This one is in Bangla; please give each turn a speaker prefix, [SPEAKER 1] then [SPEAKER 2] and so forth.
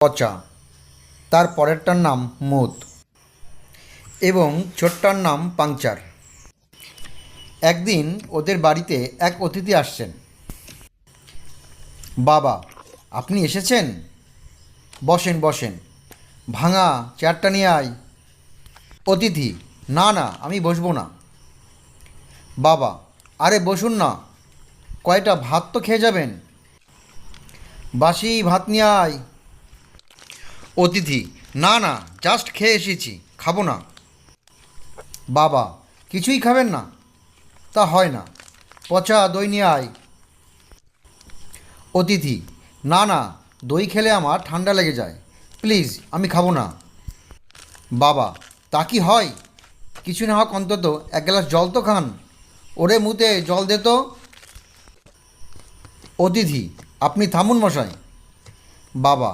[SPEAKER 1] পচা, তার পরেরটার নাম মুত এবং ছোটটার নাম পাংচার। একদিন ওদের বাড়িতে এক অতিথি আসছেন। বাবা, আপনি এসেছেন? বসেন বসেন, ভাঙা চেয়ারটা নিয়ে আয়। অতিথি: না না, আমি বসবো না। বাবা: আরে বসুন না, কয়টা ভাত তো খেয়ে যাবেন। বাসি ভাত নিয়ে আয়। অতিথি: না না, জাস্ট খেয়ে এসেছি, খাবো না। বাবা: কিছুই খাবেন না? তা হয় না, পচা দই নিয়ে আয়। অতিথি: না না, দই খেলে আমার ঠান্ডা লেগে যায়, প্লিজ আমি খাবো না। বাবা: তা কি হয়, কিছু না হোক অন্তত এক গ্লাস জল তো খান। ওরে মুতে জল দে তো। অতিথি: আপনি থামুন মশাই। বাবা: